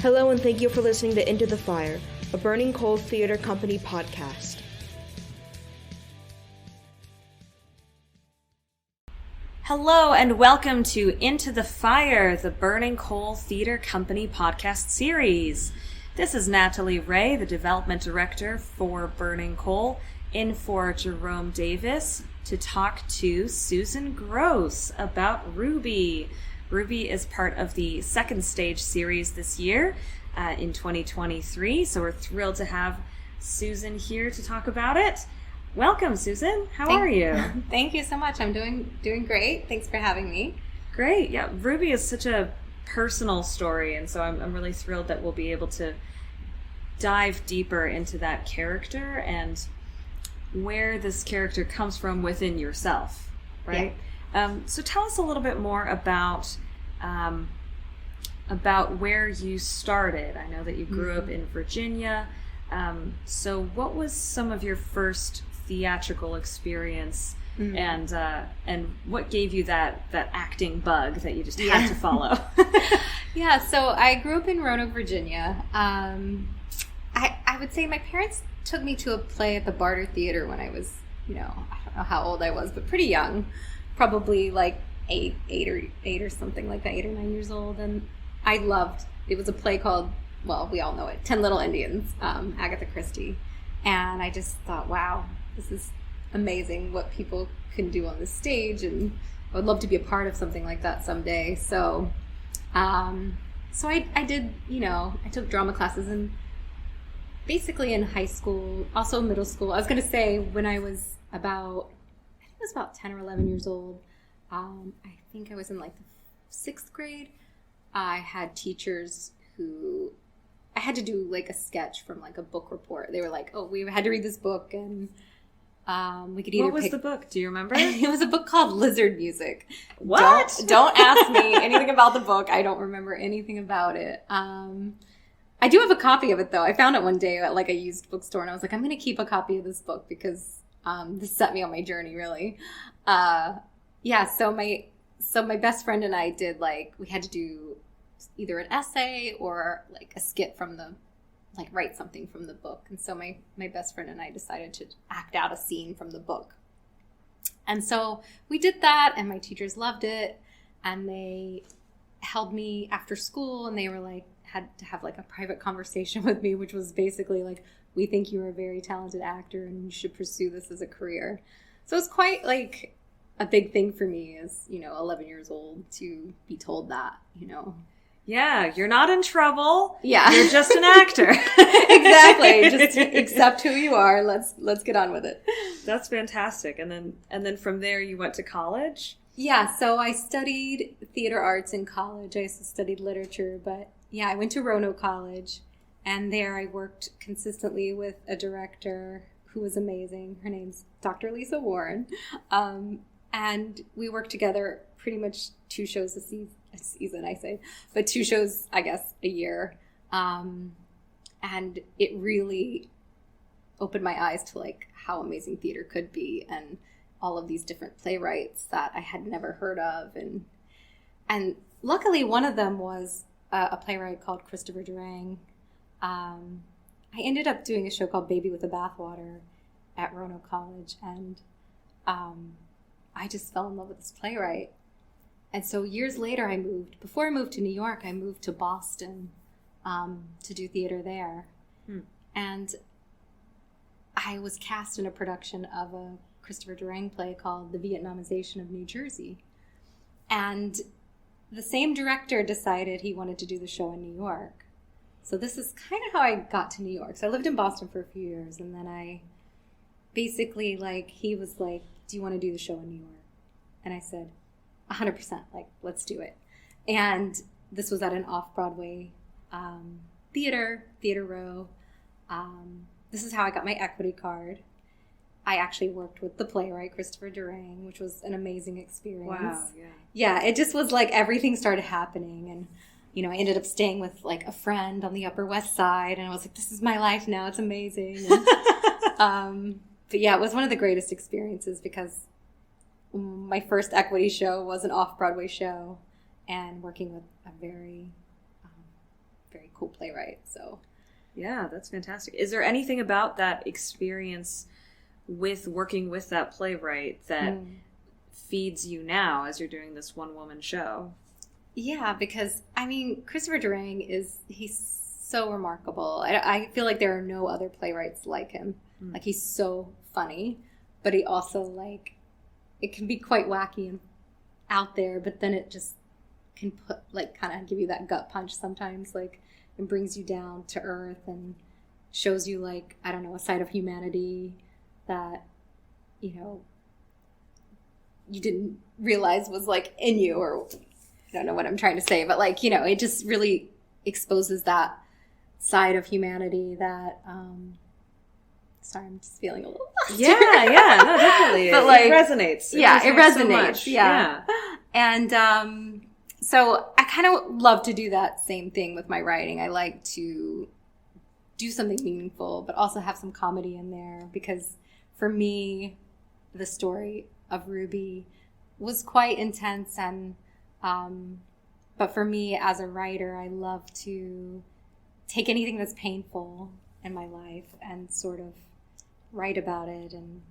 Hello and thank you for listening to Into the Fire, a Burning Coal Theater Company podcast. Hello and welcome to Into the Fire, the Burning Coal Theater Company podcast series. This is Natalie Ray, the development director for Burning Coal, in for Jerome Davis to talk to Susan Gross about Ruby. Ruby is part of the second stage series this year in 2023, so we're thrilled to have Susan here to talk about it. Welcome, Susan. How are you? Thank you so much. I'm doing great. Thanks for having me. Great. Yeah, Ruby is such a personal story, and so I'm really thrilled that we'll be able to dive deeper into that character and where this character comes from within yourself, right? Yeah. So tell us a little bit more about where you started. I know that you grew up in Virginia. So what was some of your first theatrical experience, and what gave you that acting bug that you just had to follow? Yeah, so I grew up in Roanoke, Virginia. I would say my parents took me to a play at the Barter Theater when I was, I don't know how old I was, but pretty young, probably like eight or something like that, 8 or 9 years old. And I loved, it was a play called, well, we all know it, 10 Little Indians, Agatha Christie. And I just thought, wow, this is amazing what people can do on the stage, and I would love to be a part of something like that someday. So I did, I took drama classes and basically in high school, also middle school. I was going to say when I was about 10 or 11 years old, I think I was in like the 6th grade. I had teachers who I had to do like a sketch from like a book report. They were like, oh, we had to read this book, and we could either What was the book? Do you remember? It was a book called Lizard Music. What? Don't ask me anything about the book. I don't remember anything about it. I do have a copy of it, though. I found it one day at like a used bookstore, and I was like, I'm going to keep a copy of this book because this set me on my journey, really. So my best friend and I did, like, we had to do either an essay or like a skit from the, like, write something from the book. And so my best friend and I decided to act out a scene from the book. And so we did that, and my teachers loved it, and they held me after school, and they were like, had to have like a private conversation with me, which was basically like, we think you're a very talented actor and you should pursue this as a career. So it's quite like a big thing for me as, 11 years old to be told that, Yeah, you're not in trouble. Yeah. You're just an actor. Exactly. Just accept who you are. Let's get on with it. That's fantastic. And then from there you went to college? Yeah, so I studied theater arts in college. I also studied literature, but yeah, I went to Roanoke College, and there I worked consistently with a director who was amazing. Her name's Dr. Lisa Warren. And we worked together pretty much 2 shows a season, I say, but 2 shows, I guess, a year. And it really opened my eyes to like how amazing theater could be, and all of these different playwrights that I had never heard of. And luckily one of them was a playwright called Christopher Durang. I ended up doing a show called Baby with the Bathwater at Roanoke College, and I just fell in love with this playwright. And so years later before I moved to New York, I moved to Boston to do theater there. And I was cast in a production of a Christopher Durang play called The Vietnamization of New Jersey. And the same director decided he wanted to do the show in New York. So this is kind of how I got to New York. So I lived in Boston for a few years, and then I basically, like, he was like, do you want to do the show in New York? And I said, 100%, like, let's do it. And this was at an off-Broadway Theater Row. This is how I got my equity card. I actually worked with the playwright, Christopher Durang, which was an amazing experience. Wow, yeah. Yeah, it just was like everything started happening. And, I ended up staying with like a friend on the Upper West Side. And I was like, this is my life now. It's amazing. And, but yeah, it was one of the greatest experiences because my first equity show was an off-Broadway show, and working with a very cool playwright. So yeah, that's fantastic. Is there anything about that experience with working with that playwright that feeds you now as you're doing this one-woman show? Yeah, because, I mean, Christopher Durang he's so remarkable. I feel like there are no other playwrights like him. Like, he's so funny, but he also, like, it can be quite wacky and out there, but then it just can kind of give you that gut punch sometimes, like, and brings you down to earth and shows you, like, I don't know, a side of humanity that, you know, you didn't realize was, like, in you, or I don't know what I'm trying to say, but, like, you know, it just really exposes that side of humanity that, sorry, I'm just feeling a little lost. Yeah, no, definitely. But, like, it resonates. It resonates. So much. Yeah. And so I kind of love to do that same thing with my writing. I like to do something meaningful, but also have some comedy in there, because for me, the story of Ruby was quite intense, and but for me as a writer, I love to take anything that's painful in my life and sort of write about it and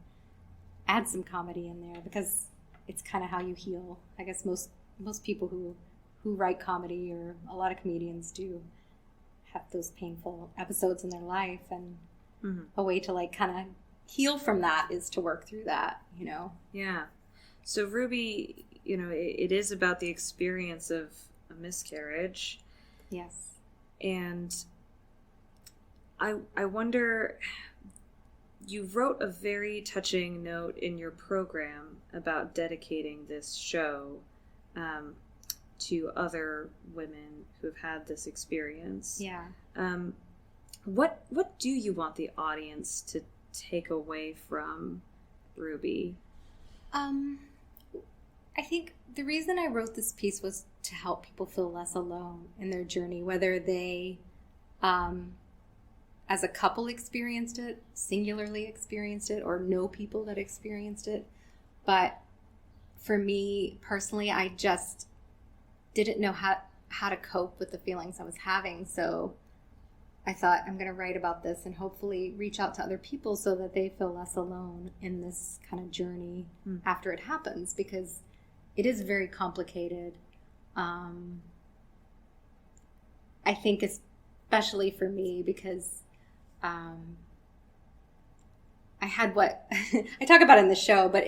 add some comedy in there, because it's kind of how you heal. I guess most people who write comedy, or a lot of comedians do, have those painful episodes in their life, and a way to, like, kind of heal from that is to work through that, you know? Yeah. So Ruby, you know, it is about the experience of a miscarriage. Yes. And I wonder, you wrote a very touching note in your program about dedicating this show to other women who've had this experience. Yeah. What do you want the audience to take away from Ruby? I think the reason I wrote this piece was to help people feel less alone in their journey, whether they, as a couple, experienced it, singularly experienced it, or know people that experienced it. But for me personally, I just didn't know how to cope with the feelings I was having. So I thought, I'm going to write about this and hopefully reach out to other people so that they feel less alone in this kind of journey after it happens, because it is very complicated. I think especially for me, because I had what I talk about in the show, but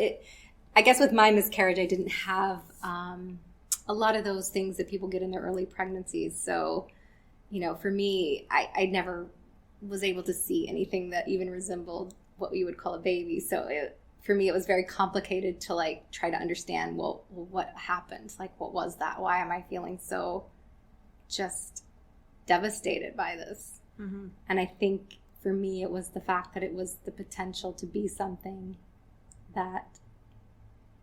I guess with my miscarriage, I didn't have a lot of those things that people get in their early pregnancies. So, you know, for me, I never was able to see anything that even resembled what we would call a baby. So for me, it was very complicated to, like, try to understand, well, what happened? Like, what was that? Why am I feeling so just devastated by this? Mm-hmm. And I think for me, it was the fact that it was the potential to be something that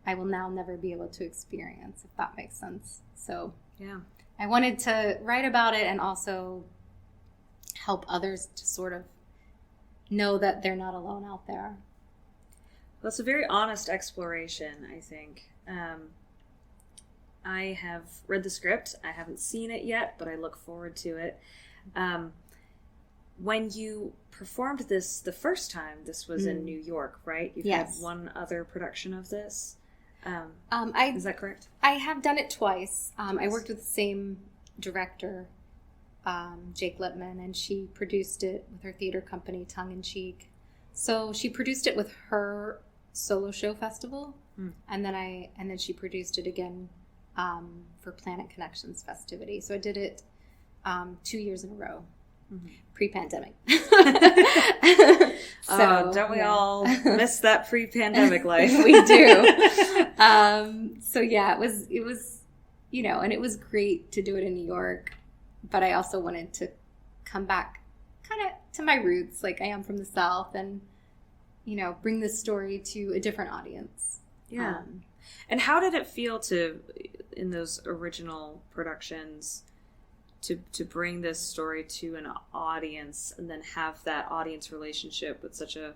I will now never be able to experience, if that makes sense. So yeah, I wanted to write about it and also help others to sort of know that they're not alone out there. Well, it's a very honest exploration, I think. I have read the script. I haven't seen it yet, but I look forward to it. When you performed this the first time, this was in New York, right? You've had one other production of this. Is that correct? I have done it twice. I worked with the same director, Jake Lippman, and she produced it with her theater company, Tongue in Cheek. So she produced it with her solo show festival, and then she produced it again for Planet Connections festivity. So I did it 2 years in a row. Mm-hmm. Pre-pandemic. So don't we all miss that pre-pandemic life? We do. So yeah, it was, you know, and it was great to do it in New York, but I also wanted to come back kind of to my roots. Like, I am from the South, and, you know, bring this story to a different audience. Yeah. And how did it feel in those original productions, to bring this story to an audience and then have that audience relationship with such a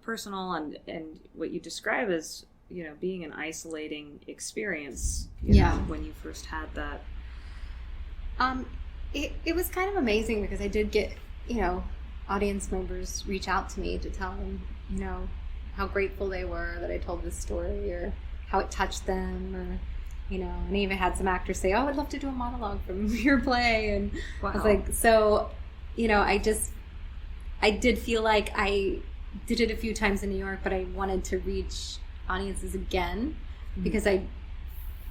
personal and what you describe as, you know, being an isolating experience, you know, when you first had that? it was kind of amazing because I did get, audience members reach out to me to tell them, how grateful they were that I told this story or how it touched them or, and I even had some actors say, oh, I'd love to do a monologue from your play. And wow. I was like, so, I did feel like I did it a few times in New York, but I wanted to reach audiences again because I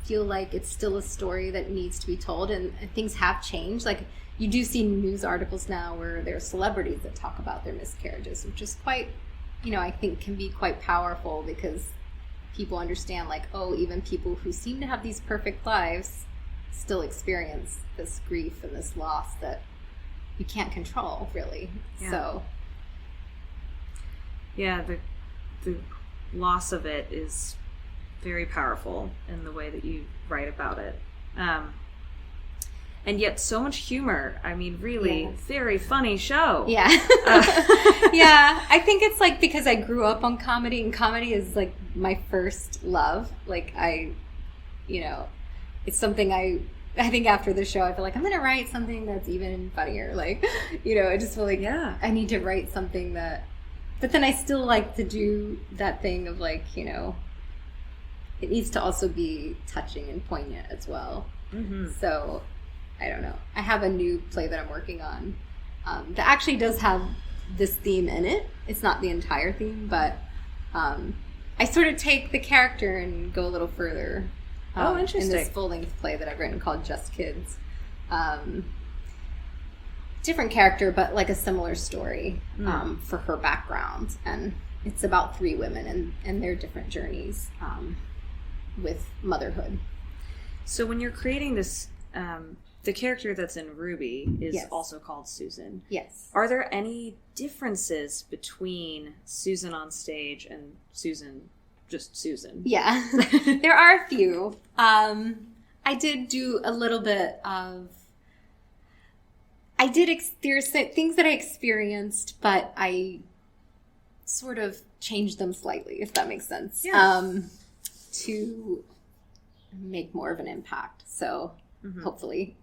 feel like it's still a story that needs to be told, and things have changed. Like, you do see news articles now where there are celebrities that talk about their miscarriages, which is quite, I think can be quite powerful because people understand, like, oh, even people who seem to have these perfect lives still experience this grief and this loss that you can't control, really. Yeah. So yeah, the loss of it is very powerful in the way that you write about it. And yet so much humor. I mean, really, very funny show. Yeah. Yeah. I think it's like because I grew up on comedy, and comedy is like my first love. Like it's something I think after the show, I feel like I'm going to write something that's even funnier. Like, I just feel like I need to write something that, but then I still like to do that thing of like, it needs to also be touching and poignant as well. Mm-hmm. So I don't know. I have a new play that I'm working on that actually does have this theme in it. It's not the entire theme, but I sort of take the character and go a little further. Interesting. In this full-length play that I've written called Just Kids. Different character, but like a similar story for her background. And it's about 3 women and their different journeys with motherhood. So when you're creating this, the character that's in Ruby is Yes. also called Susan. Yes. Are there any differences between Susan on stage and Susan, just Susan? Yeah. There are a few. I did do a little bit of... there's things that I experienced, but I sort of changed them slightly, if that makes sense. Yeah. To make more of an impact. So hopefully.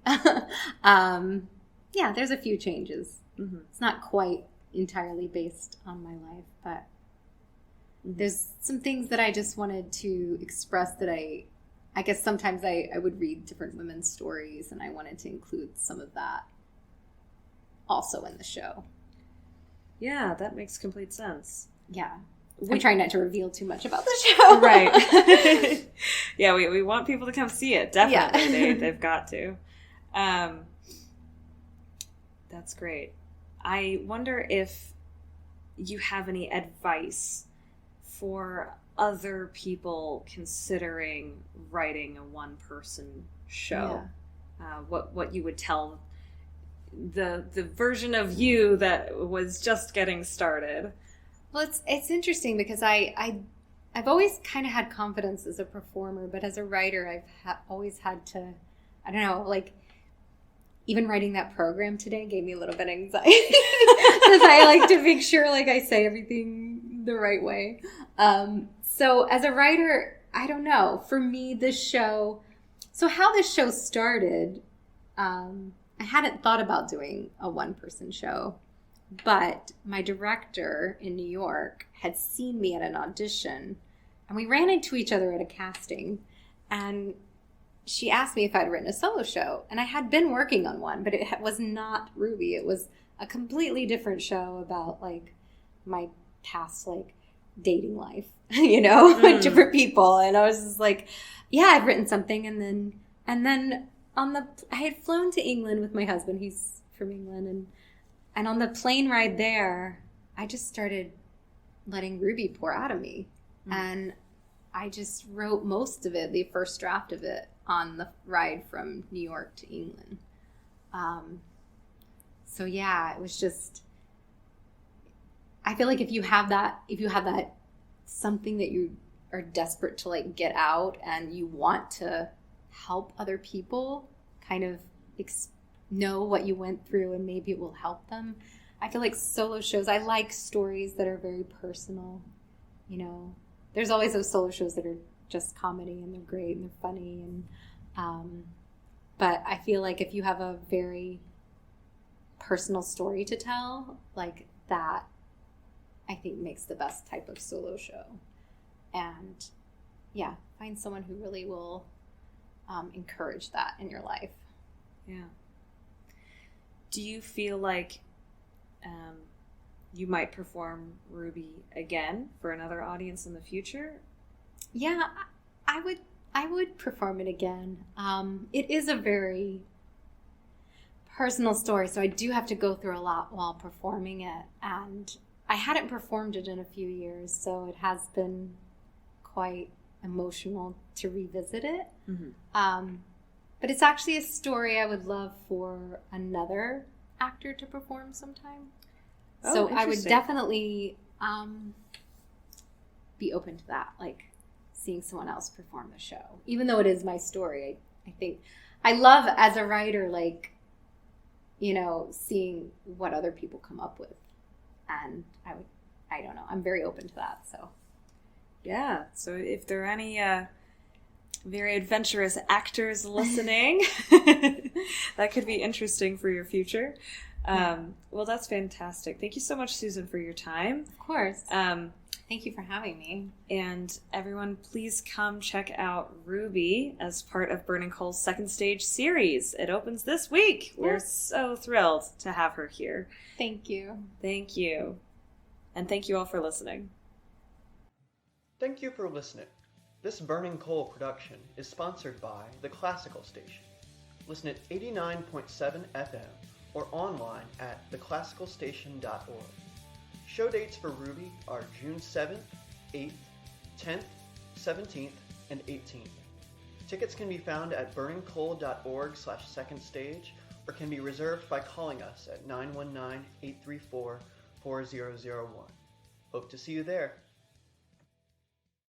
There's a few changes. Mm-hmm. It's not quite entirely based on my life, but there's some things that I just wanted to express that I guess sometimes I would read different women's stories, and I wanted to include some of that also in the show. Yeah, that makes complete sense. Yeah. I'm trying not to reveal too much about the show. Right. Yeah, we want people to come see it. Definitely. Yeah. They've got to. That's great. I wonder if you have any advice for other people considering writing a one-person show. Yeah. What you would tell the version of you that was just getting started. Well, it's interesting because I've always kind of had confidence as a performer, but as a writer, I've always had to, I don't know, like even writing that program today gave me a little bit of anxiety because I like to make sure like I say everything the right way. So as a writer, I don't know. For me, so how this show started, I hadn't thought about doing a one-person show. But my director in New York had seen me at an audition, and we ran into each other at a casting, and she asked me if I'd written a solo show, and I had been working on one, but it was not Ruby. It was a completely different show about like my past like dating life, with different people, and I was just like, yeah, I've written something, and then I had flown to England with my husband. He's from England, and on the plane ride there, I just started letting Ruby pour out of me. And I just wrote most of it, the first draft of it, on the ride from New York to England. So yeah, it was just, I feel like if you have that something that you are desperate to like get out and you want to help other people kind of know what you went through and maybe it will help them. I feel like solo shows, I like stories that are very personal. There's always those solo shows that are just comedy and they're great and they're funny, and but I feel like if you have a very personal story to tell, like that I think makes the best type of solo show. And yeah, find someone who really will encourage that in your life. Yeah. Do you feel like you might perform Ruby again for another audience in the future? Yeah, I would perform it again. It is a very personal story, so I do have to go through a lot while performing it. And I hadn't performed it in a few years, so it has been quite emotional to revisit it. Mm-hmm. But it's actually a story I would love for another actor to perform sometime. Oh, so I would definitely be open to that, like seeing someone else perform the show. Even though it is my story, I think I love, as a writer, like, you know, seeing what other people come up with. And I don't know, I'm very open to that, so. Yeah, so if there are any very adventurous actors listening, that could be interesting for your future. Well, that's fantastic. Thank you so much, Susan, for your time. Of course. Thank you for having me. And everyone, please come check out Ruby as part of Burning Coal's second stage series. It opens this week. We're so thrilled to have her here. Thank you. Thank you. And thank you all for listening. Thank you for listening. This Burning Coal production is sponsored by The Classical Station. Listen at 89.7 FM or online at theclassicalstation.org. Show dates for Ruby are June 7th, 8th, 10th, 17th, and 18th. Tickets can be found at burningcoal.org/secondstage or can be reserved by calling us at 919-834-4001. Hope to see you there.